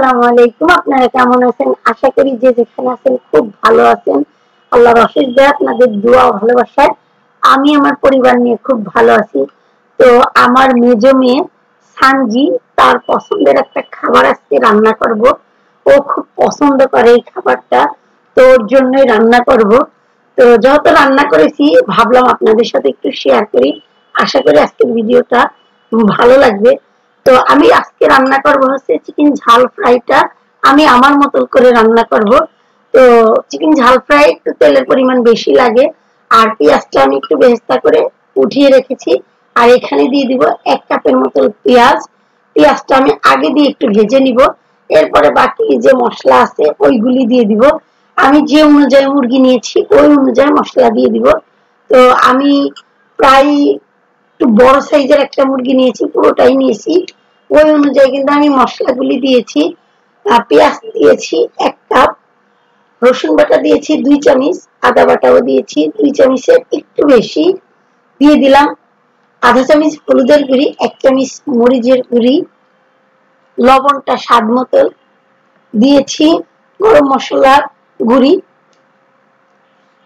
আসসালামু আলাইকুম। আপনারা কেমন আছেন? আশা করি যে যেখানে আছেন খুব ভালো আছেন। আল্লাহর অশেষ দয়া, আপনাদের দোয়া ও ভালোবাসায় আমি আমার পরিবার নিয়ে খুব ভালো আছি। তো আমার মেজো মেয়ে সানজি, তার পছন্দের একটা খাবার আজকে রান্না করব। ও খুব পছন্দ করে এই খাবারটা, তো ওর জন্যই রান্না করব। তো যত রান্না করেছি ভাবলাম আপনাদের সাথে একটু শেয়ার করি। আশা করি আজকের ভিডিওটা ভালো লাগবে। তো আমি আজকে রান্না করব হচ্ছে চিকেন ঝাল ফ্রাইটা আমি আমার মতো করে রান্না করব। তো চিকেন ঝাল ফ্রাই একটু তেলের পরিমাণ বেশি লাগে, আর পেঁয়াজটা আমি একটু বেরেস্তা করে উঠিয়ে রেখেছি। আর এখানে দিয়ে দিব 1 কাপের মতো পেঁয়াজ। পেঁয়াজটা আমি আগে দিয়ে একটু ভেজে নিব, এরপরে বাকি যে মশলা আছে ওইগুলি দিয়ে দিব। আমি যে অনুযায়ী মুরগি নিয়েছি ওই অনুযায়ী মশলা দিয়ে দিব। তো আমি প্রায় একটু বড় সাইজের একটা মুরগি নিয়েছি, পুরোটাই নিয়েছি। ওই অনুযায়ী কিন্তু আমি মশলাগুলি দিয়েছি। পেঁয়াজ দিয়েছি 1 কাপ, রসুন বাটা দিয়েছি 2 চামচ, আদা বাটাও দিয়েছি 2 চামচের একটু বেশি। দিয়ে দিলাম আধা চামচ হলুদের গুঁড়ি, 1 চামচ মরিচের গুঁড়ি, লবণটা স্বাদ মতো দিয়েছি, গরম মশলার গুঁড়ি,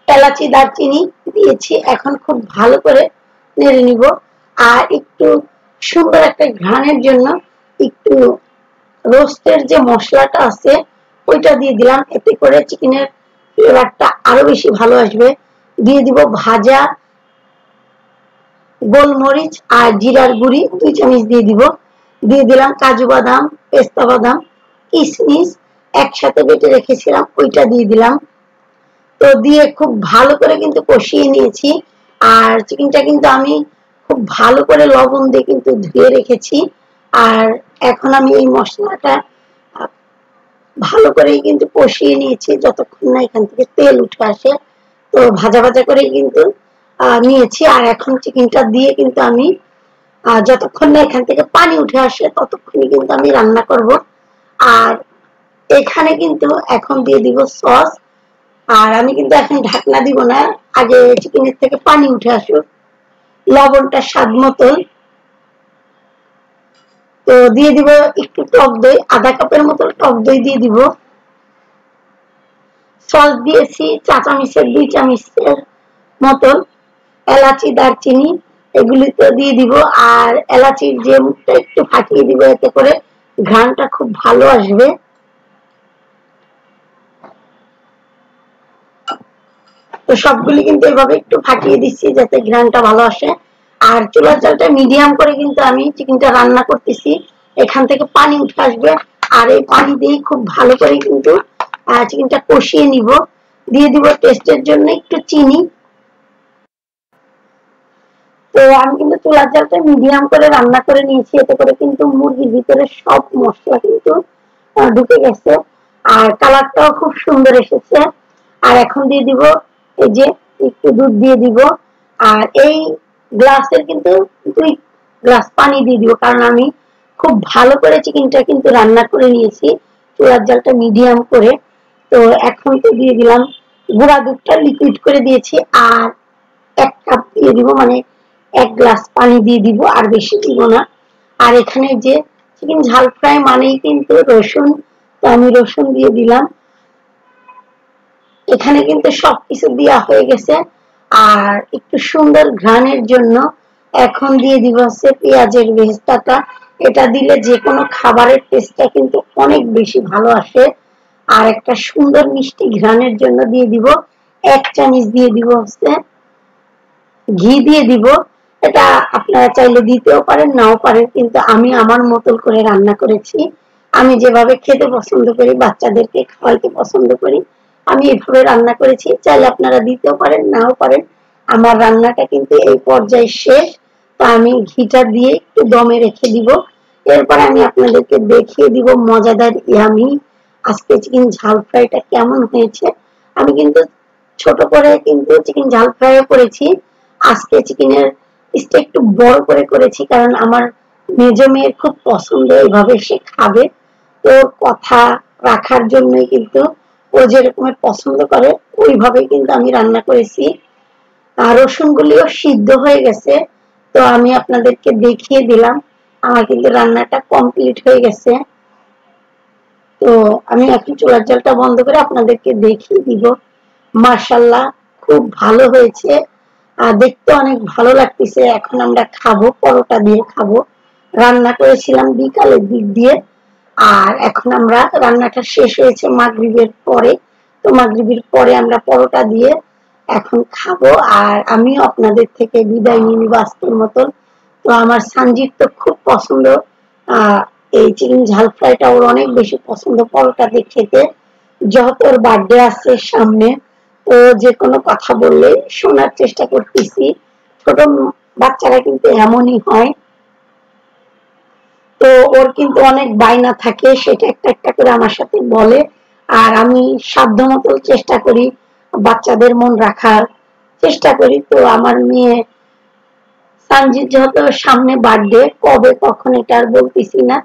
এলাচি দারচিনি দিয়েছি। এখন খুব ভালো করে নেড়ে নিব। আর একটু সুন্দর একটা ঘ্রাণের জন্য একটু রোস্টের যে মশলাটা আছে ওইটা দিয়ে দিলাম, এতে করে চিকেনের ফ্লেভারটা আরো বেশি ভালো আসবে। দিয়ে দিব ভাজা গোলমরিচ আর জিরার গুঁড়ি 2 চামচ দিয়ে দিব। দিয়ে দিলাম কাজু বাদাম, পেস্তা বাদাম, কিশমিশ একসাথে বেটে রেখেছিলাম ওইটা দিয়ে দিলাম। তো দিয়ে খুব ভালো করে কিন্তু কষিয়ে নিয়েছি। আর চিকেনটা কিন্তু আমি খুব ভালো করে লবণ দিয়ে কিন্তু ধুয়ে রেখেছি। আর এখন আমি এই মশলাটা ভালো করে কিন্তু কষিয়ে নিয়েছি যতক্ষণ না এখান থেকে তেল উঠে আসে। তো ভাজা ভাজা করে কিন্তু নিয়েছি। আর এখন চিকেনটা দিয়ে কিন্তু আমি যতক্ষণ না এখান থেকে পানি উঠে আসে ততক্ষণই কিন্তু আমি রান্না করব। আর এখানে কিন্তু এখন দিয়ে দিব সস। আর আমি কিন্তু এখন ঢাকনা দিব না, আগে চিকেনের থেকে পানি উঠে আসুক। লবণটা স্বাদ মতন। তো দিয়ে দিব একটু টক দই, আধা কাপের মতো টক দই দিয়ে দিব। সস দিয়েছি 4 চামচের 2 চামচের মতন। এলাচি দারচিনি এগুলি তো দিয়ে দিব। আর এলাচির যে মুখটা একটু ফাটিয়ে দিব, এতে করে ঘ্রাণটা খুব ভালো আসবে। তো সবগুলি কিন্তু এভাবে একটু ফাটিয়ে দিচ্ছি যাতে ঘ্রাণটা ভালো আসে। আর চুলার জালটা মিডিয়াম করে কিন্তু আমি চিকেনটা রান্না করতেছি। এখান থেকে পানি উঠে আসবে, আর এই পানি দিয়ে খুব ভালো করে কিন্তু চিকেনটা কষিয়ে নিব। দিয়ে দিব টেস্টের জন্য একটু চিনি। তো আমি কিন্তু চুলার জালটা মিডিয়াম করে রান্না করে নিয়েছি, এতে করে কিন্তু মুরগির ভিতরে সব মশলা কিন্তু ঢুকে গেছে। আর কালারটাও খুব সুন্দর এসেছে। আর এখন দিয়ে দিব এই যে একটু দুধ দিয়ে দিব। আর এই গ্লাসের কিন্তু 2 গ্লাস পানি দিয়ে দিব, কারণ আমি খুব ভালো করে চিকেনটা কিন্তু রান্না করে নিয়েছি চুলার জালটা মিডিয়াম করে। তো এখন তো দিয়ে দিলাম গুঁড়া দুধটা লিকুইড করে দিয়েছি। আর 1 কাপ দিয়ে দিব, মানে 1 গ্লাস পানি দিয়ে দিব, আর বেশি দিব না। আর এখানে যে চিকেন ঝাল ফ্রাই মানেই কিন্তু রসুন, তো আমি রসুন দিয়ে দিলাম। এখানে কিন্তু সবকিছু দেওয়া হয়ে গেছে। আর একটু সুন্দর ঘ্রাণের জন্য এখন দিয়ে দিব হচ্ছে পেঁয়াজের বেরেস্তাটা। এটা দিলে যে কোনো খাবারের টেস্টটা কিন্তু অনেক বেশি ভালো আসে। আর একটা সুন্দর মিষ্টি ঘ্রাণের জন্য দিয়ে দিব 1 চামচ দিয়ে দিব হচ্ছে ঘি দিয়ে দিব। এটা আপনারা চাইলে দিতেও পারেন, নাও পারেন, কিন্তু আমি আমার মতন করে রান্না করেছি। আমি যেভাবে খেতে পছন্দ করি, বাচ্চাদেরকে খাওয়াইতে পছন্দ করি, আমি এভাবে রান্না করেছি। চাইলে আপনারা দিতেও পারেন, নাও পারেন। আমার রান্নাটা কিন্তু এই পর্যায়ে শেষ। তা আমি ঘিটা দিয়ে একটু দমে রেখে দিব। এরপর আমি আপনাদেরকে দেখিয়ে দিব মজাদার ইয়ামি আজকে চিকেন ঝাল ফ্রাইটা কেমন হয়েছে। আমি কিন্তু ছোট করে কিন্তু চিকেন ঝাল ফ্রাইও করেছি। আজকে চিকেনের পিসটা একটু বড় করে করেছি, কারণ আমার মেজো মেয়ের খুব পছন্দ, এইভাবে সে খাবে। তো কথা রাখার জন্যই কিন্তু ও যেরকমের পছন্দ করে ওইভাবে কিন্তু আমি রান্না করেছি। আর রসুনগুলিও সিদ্ধ হয়ে গেছে। তো আমি আপনাদেরকে দেখিয়ে দিলাম আমার কিন্তু রান্নাটা কমপ্লিট হয়ে গেছে। তো আমি এখন চুলার জালটা বন্ধ করে আপনাদেরকে দেখিয়ে দিব। মাশাআল্লাহ খুব ভালো হয়েছে, আর দেখতে অনেক ভালো লাগতেছে। এখন আমরা খাবো, পরোটা দিয়ে খাবো। রান্না করেছিলাম বিকালের দিক দিয়ে, আর এখন আমরা রান্নাটা শেষ হয়েছে মাগরিবের পরে। তো মাগরিবের পরে আমরা পরোটা দিয়ে এখন খাবো, আর আমিও আপনাদের থেকে বিদায় নিয়ে নিব আজকের মতন। তো আমার সানজির তো খুব পছন্দ এই চিকেন ঝাল ফ্রাইটা, ওর অনেক বেশি পছন্দ পরোটা দিয়ে খেতে। যেহেতু ওর বার্থডে আসছে সামনে, তো যে কোনো কথা বললে শোনার চেষ্টা করতেছি। ছোট বাচ্চারা কিন্তু এমনই হয়। তো ওর কিন্তু অনেক বায়না থাকে, সেটা একটা একটা করে আমার সাথে বলে, আর আমি সাধ্যমতো চেষ্টা করি বাচ্চাদের মন রাখার চেষ্টা করি। তো আমার মেয়ে সানজিৎ যেহেতু সামনে বার্থডে, কবে কখন এটা আর বলতেছি না।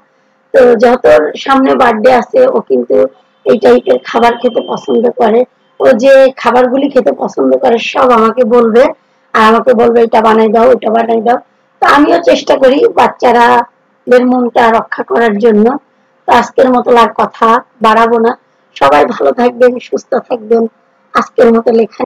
তো যেহেতু ওর সামনে বার্থডে আছে, ও কিন্তু এই টাইপের খাবার খেতে পছন্দ করে। ও যে খাবারগুলি খেতে পছন্দ করে সব আমাকে বলবে, আর আমাকে বলবে এটা বানাই দাও, ওটা বানাই দাও। তো আমিও চেষ্টা করি বাচ্চারা দের মনটা রক্ষা করার জন্য। তো আজকের মতো আর কথা বাড়াবো না। সবাই ভালো থাকবেন, সুস্থ থাকবেন। আজকের মতো লেখা